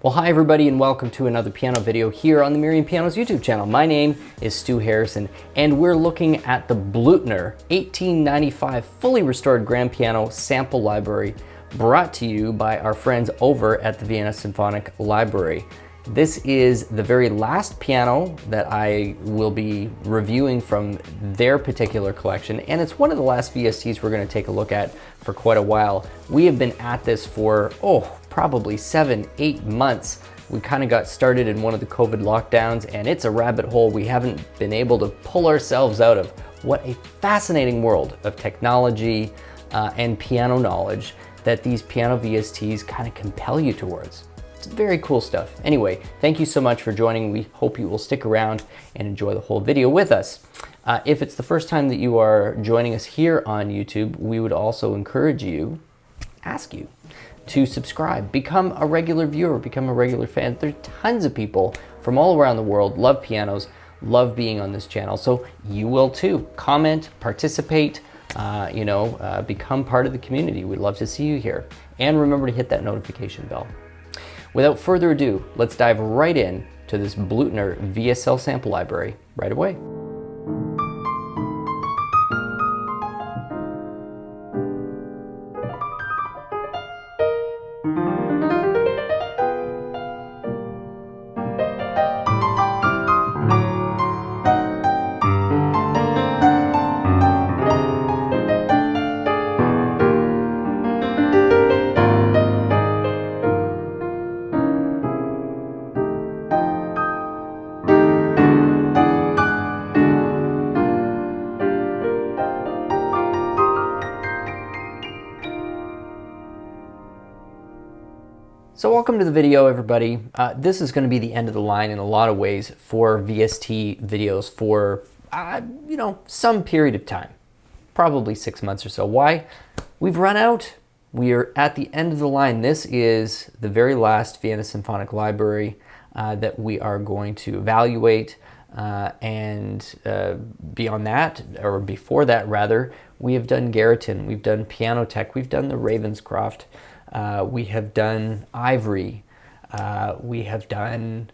Well, hi everybody and welcome to another piano video here on the Merriam Pianos YouTube channel. My name is Stu Harrison and we're looking at the Bluthner 1895 fully restored grand piano sample library brought to you by our friends over at the Vienna Symphonic Library. This is the very last piano that I will be reviewing from their particular collection, and it's one of the last VSTs we're going to take a look at for quite a while. We have been at this for, probably 7-8 months. We kind of got started in one of the COVID lockdowns, and it's a rabbit hole we haven't been able to pull ourselves out of. What a fascinating world of technology and piano knowledge that these piano VSTs kind of compel you towards. It's very cool stuff. Anyway, thank you so much for joining. We hope you will stick around and enjoy the whole video with us. If it's the first time that you are joining us here on YouTube, we would also ask you to subscribe, become a regular viewer, become a regular fan. There are tons of people from all around the world, love pianos, love being on this channel, so you will too. Comment, participate, become part of the community. We'd love to see you here. And remember to hit that notification bell. Without further ado, let's dive right in to this Bluthner VSL sample library right away. So welcome to the video, everybody. This is going to be the end of the line in a lot of ways for VST videos for, some period of time, probably 6 months or so. Why? We've run out. We are at the end of the line. This is the very last Vienna Symphonic Library that we are going to evaluate. And beyond that, or before that rather, we have done Garriton, we've done Piano Tech, we've done the Ravenscroft, we have done Ivory, we have done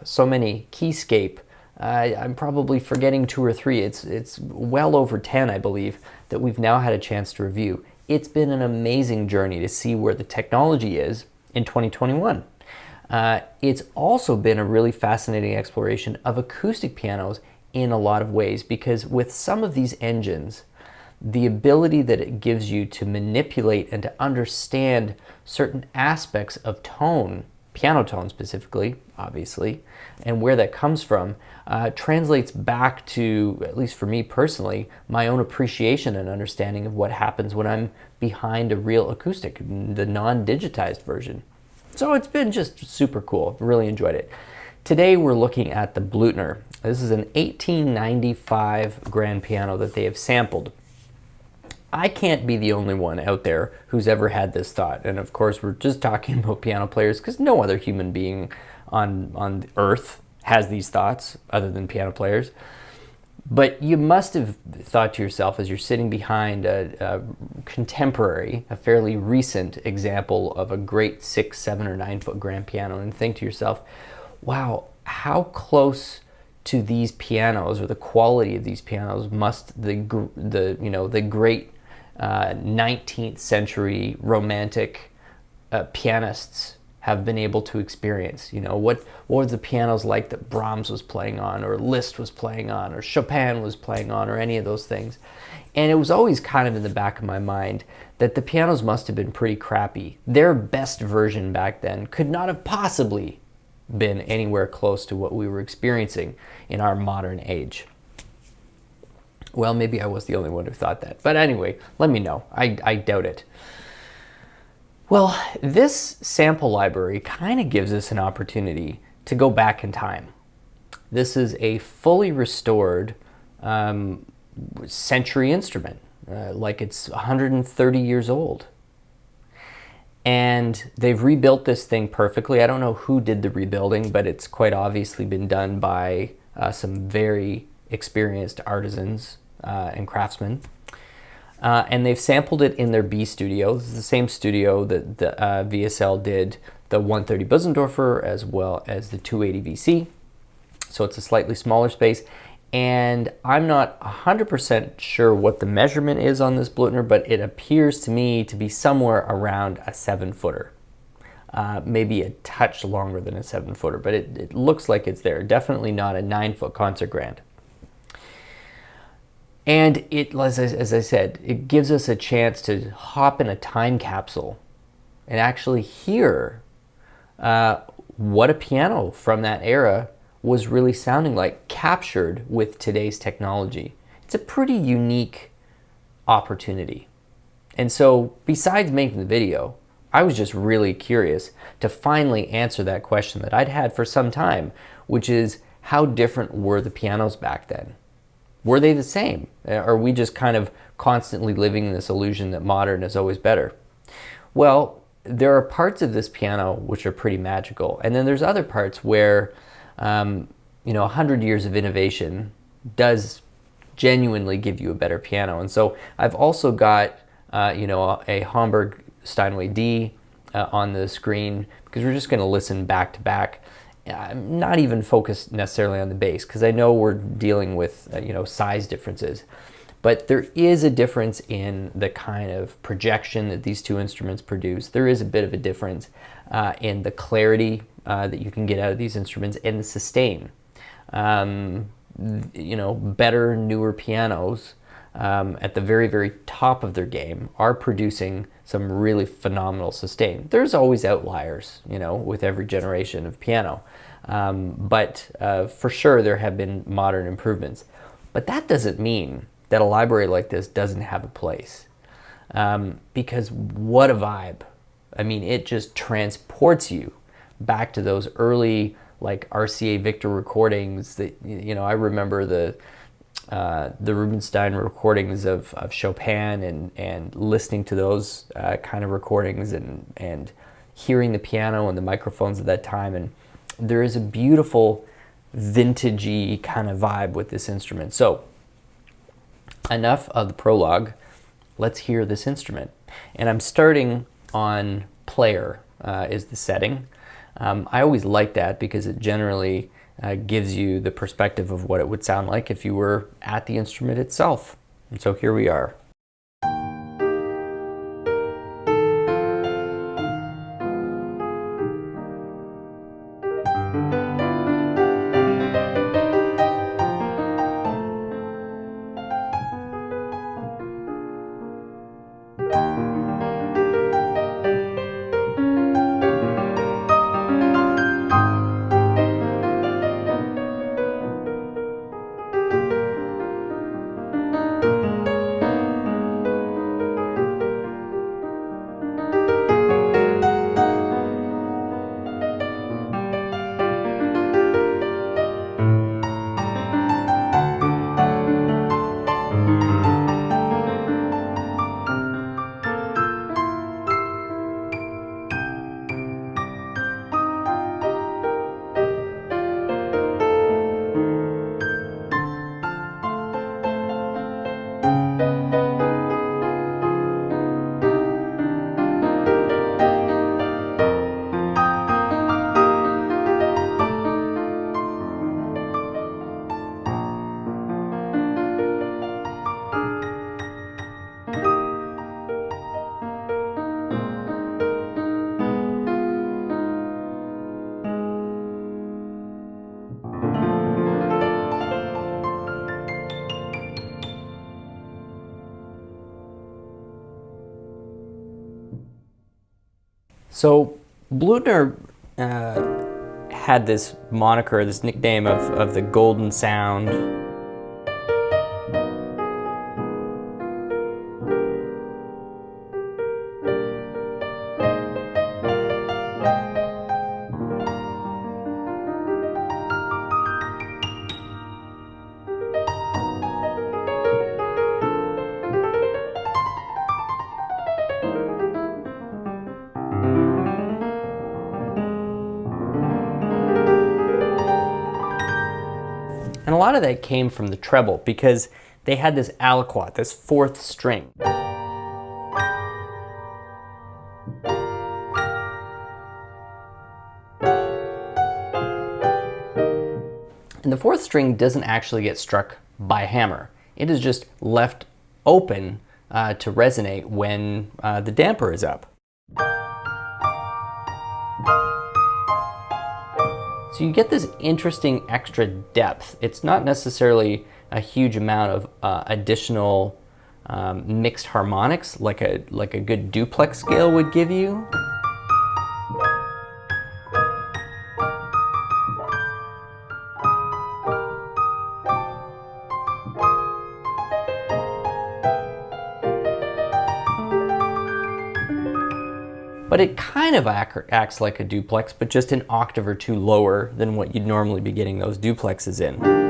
so many, Keyscape. I'm probably forgetting 2 or 3. It's well over 10, I believe, that we've now had a chance to review. It's been an amazing journey to see where the technology is in 2021. It's also been a really fascinating exploration of acoustic pianos in a lot of ways, because with some of these engines, the ability that it gives you to manipulate and to understand certain aspects of tone, piano tone specifically, obviously, and where that comes from, translates back to, at least for me personally, my own appreciation and understanding of what happens when I'm behind a real acoustic, the non-digitized version. So it's been just super cool. Really enjoyed it. Today we're looking at the Bluthner. This is an 1895 grand piano that they have sampled. I can't be the only one out there who's ever had this thought. And of course, we're just talking about piano players because no other human being on Earth has these thoughts other than piano players. But you must have thought to yourself as you're sitting behind a contemporary, a fairly recent example of a great 6, 7, or 9 foot grand piano, and think to yourself, wow, how close to these pianos, or the quality of these pianos, must the great 19th century romantic pianists have been able to experience? What were the pianos like that Brahms was playing on, or Liszt was playing on, or Chopin was playing on, or any of those things? And it was always kind of in the back of my mind that the pianos must have been pretty crappy. Their best version back then could not have possibly been anywhere close to what we were experiencing in our modern age. Well, maybe I was the only one who thought that. But anyway, let me know. I doubt it. Well, this sample library kind of gives us an opportunity to go back in time. This is a fully restored century instrument, like it's 130 years old. And they've rebuilt this thing perfectly. I don't know who did the rebuilding, but it's quite obviously been done by some very experienced artisans and craftsmen. And they've sampled it in their B studio. This is the same studio that the VSL did the 130 Bosendorfer as well as the 280 VC. So it's a slightly smaller space. And I'm not 100% sure what the measurement is on this Bluthner, but it appears to me to be somewhere around a 7-footer. Maybe a touch longer than a 7-footer, but it looks like it's there. Definitely not a 9-foot concert grand. And it, as I said, it gives us a chance to hop in a time capsule and actually hear what a piano from that era was really sounding like, captured with today's technology. It's a pretty unique opportunity. And so besides making the video, I was just really curious to finally answer that question that I'd had for some time, which is, how different were the pianos back then? Were they the same? Are we just kind of constantly living in this illusion that modern is always better? Well, there are parts of this piano which are pretty magical, and then there's other parts where 100 years of innovation does genuinely give you a better piano. And so I've also got a Hamburg Steinway D on the screen, because we're just going to listen back to back. I'm not even focused necessarily on the bass, because I know we're dealing with size differences, but there is a difference in the kind of projection that these two instruments produce. There is a bit of a difference in the clarity that you can get out of these instruments, and the sustain. Better, newer pianos at the very, very top of their game are producing some really phenomenal sustain. There's always outliers, with every generation of piano. But for sure there have been modern improvements. But that doesn't mean that a library like this doesn't have a place. Because what a vibe. I mean, it just transports you back to those early RCA Victor recordings that, I remember the Rubinstein recordings of Chopin and listening to those kind of recordings and hearing the piano and the microphones at that time. And there is a beautiful vintagey kind of vibe with this instrument. So enough of the prologue. Let's hear this instrument. And I'm starting on player is the setting. I always like that because it generally gives you the perspective of what it would sound like if you were at the instrument itself. And so here we are. So Bluthner had this moniker, this nickname of the Golden Sound. And a lot of that came from the treble, because they had this aliquot, this fourth string. And the fourth string doesn't actually get struck by a hammer. It is just left open to resonate when the damper is up. So you get this interesting extra depth. It's not necessarily a huge amount of additional mixed harmonics like a good duplex scale would give you. But it kind of acts like a duplex, but just an octave or two lower than what you'd normally be getting those duplexes in.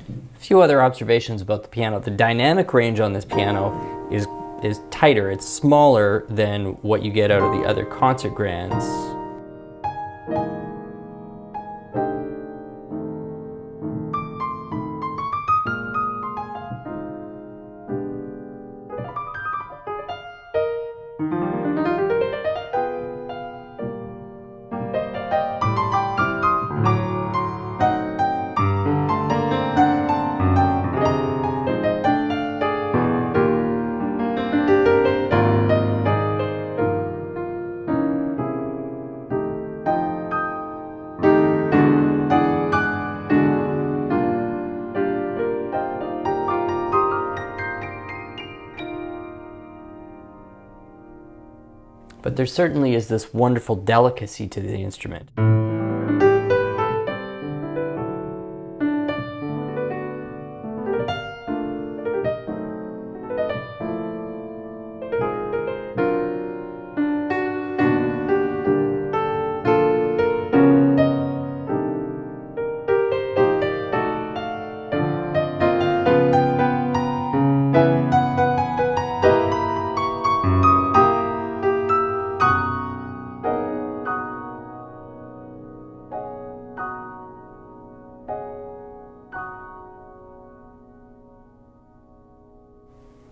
A few other observations about the piano. The dynamic range on this piano is tighter. It's smaller than what you get out of the other concert grands. But there certainly is this wonderful delicacy to the instrument.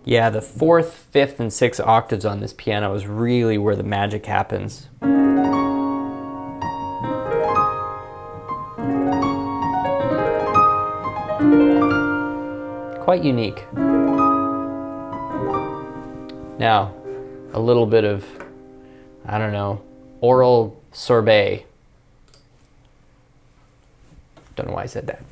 Yeah, the fourth, fifth, and sixth octaves on this piano is really where the magic happens. Quite unique. Now, a little bit of, I don't know, oral sorbet. Don't know why I said that.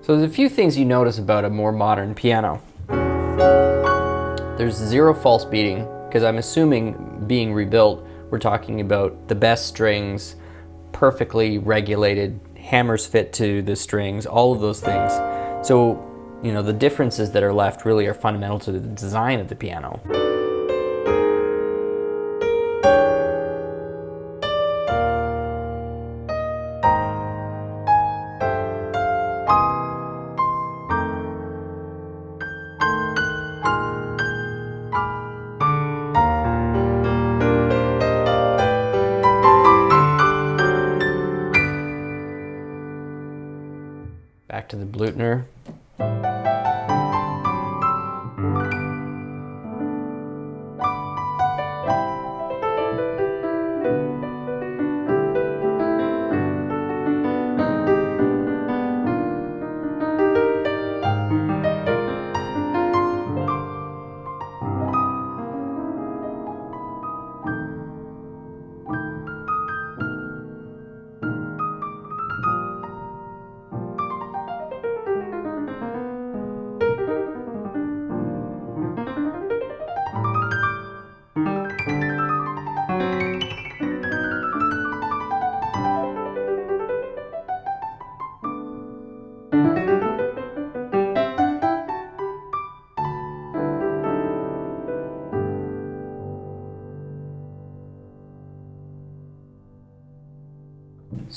So there's a few things you notice about a more modern piano. There's zero false beating, because I'm assuming being rebuilt, we're talking about the best strings, perfectly regulated, hammers fit to the strings, all of those things. So, you know, the differences that are left really are fundamental to the design of the piano. Back to the Bluthner.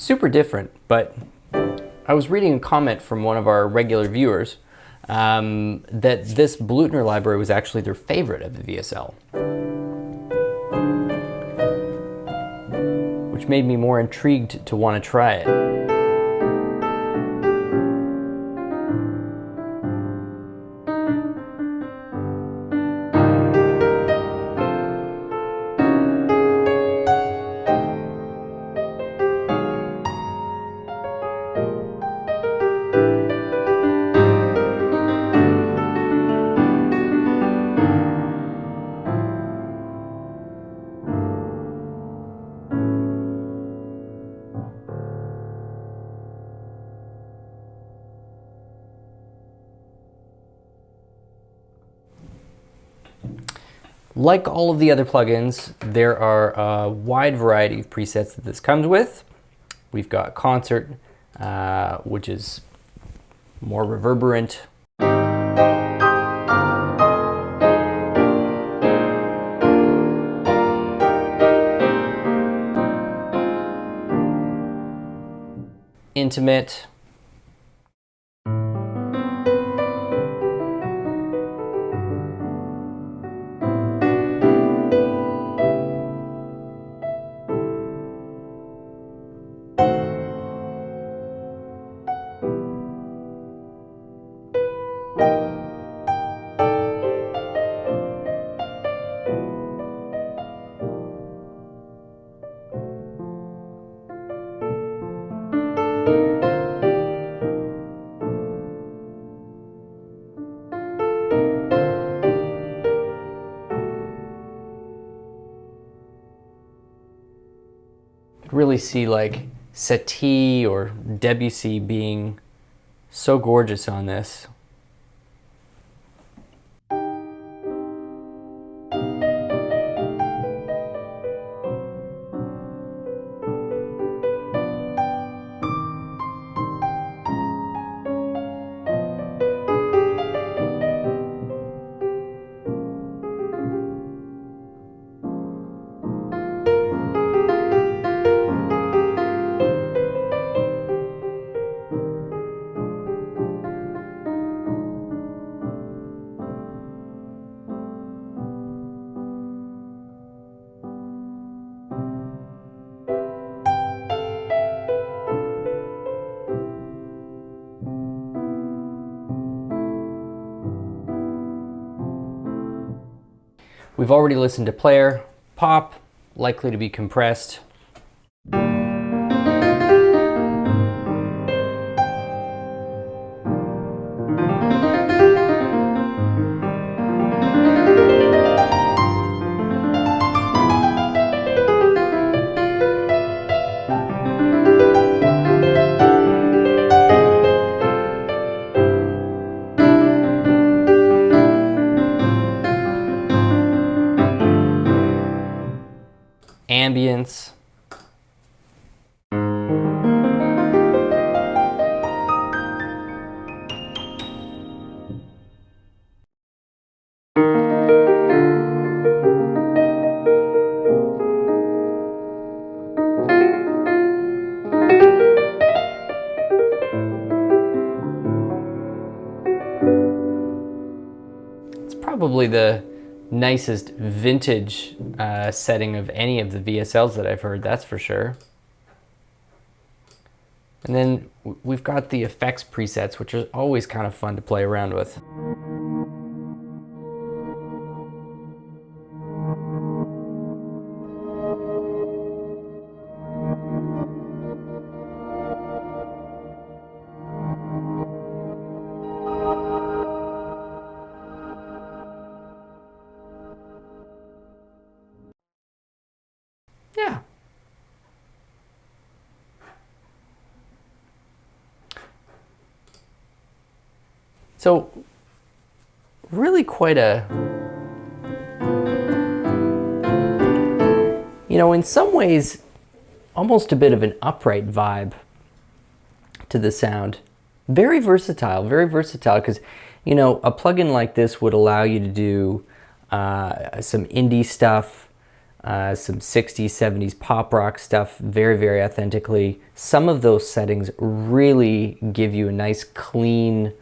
super different, but I was reading a comment from one of our regular viewers that this Bluthner library was actually their favorite of the VSL, which made me more intrigued to want to try it. Like all of the other plugins, there are a wide variety of presets that this comes with. We've got Concert, which is more reverberant. Intimate. Really see like Satie or Debussy being so gorgeous on this. We've already listened to Player, Pop, likely to be compressed. Ambience. It's probably the nicest vintage setting of any of the VSLs that I've heard, that's for sure. And then we've got the effects presets, which are always kind of fun to play around with. Yeah. So, really quite a, you know, in some ways, almost a bit of an upright vibe to the sound. Very versatile, because, you know, a plugin like this would allow you to do some indie stuff, some 60s, 70s pop rock stuff very, very authentically. Some of those settings really give you a nice, clean,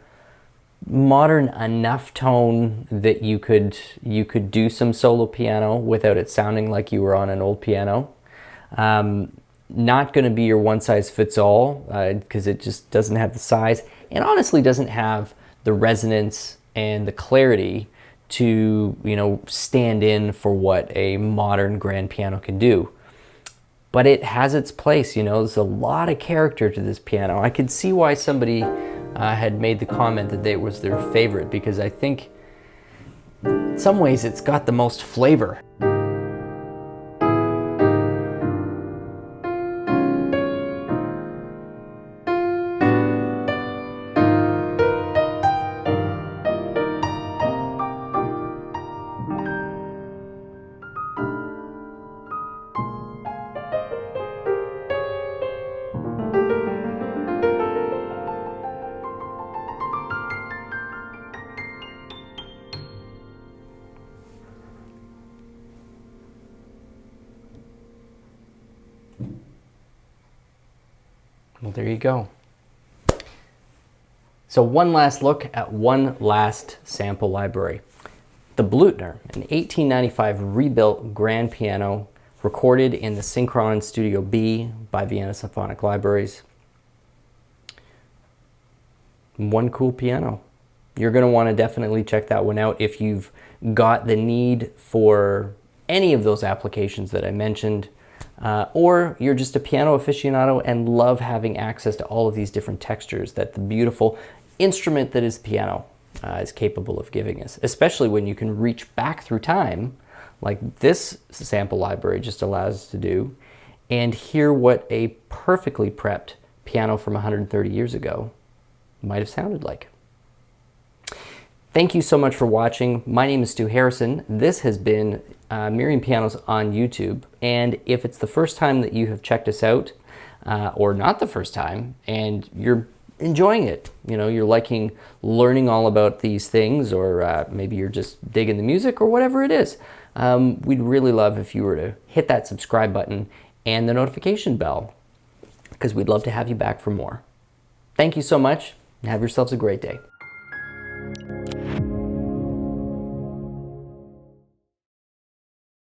modern enough tone that you could do some solo piano without it sounding like you were on an old piano. Not going to be your one-size-fits-all because it just doesn't have the size, and honestly doesn't have the resonance and the clarity to, you know, stand in for what a modern grand piano can do. But it has its place, you know. There's a lot of character to this piano. I could see why somebody had made the comment that it was their favorite, because I think in some ways it's got the most flavor. Well, there you go. So one last look at one last sample library. The Bluthner, an 1895 rebuilt grand piano recorded in the Synchron Studio B by Vienna Symphonic Libraries. One cool piano. You're going to want to definitely check that one out if you've got the need for any of those applications that I mentioned. Or you're just a piano aficionado and love having access to all of these different textures that the beautiful instrument that is piano is capable of giving us, especially when you can reach back through time, like this sample library just allows us to do, and hear what a perfectly prepped piano from 130 years ago might have sounded like. Thank you so much for watching. My name is Stu Harrison. This has been Merriam Pianos on YouTube, and if it's the first time that you have checked us out, or not the first time, and you're enjoying it, you know, you're liking learning all about these things, or maybe you're just digging the music or whatever it is, we'd really love if you were to hit that subscribe button and the notification bell, because we'd love to have you back for more. Thank you so much, and have yourselves a great day.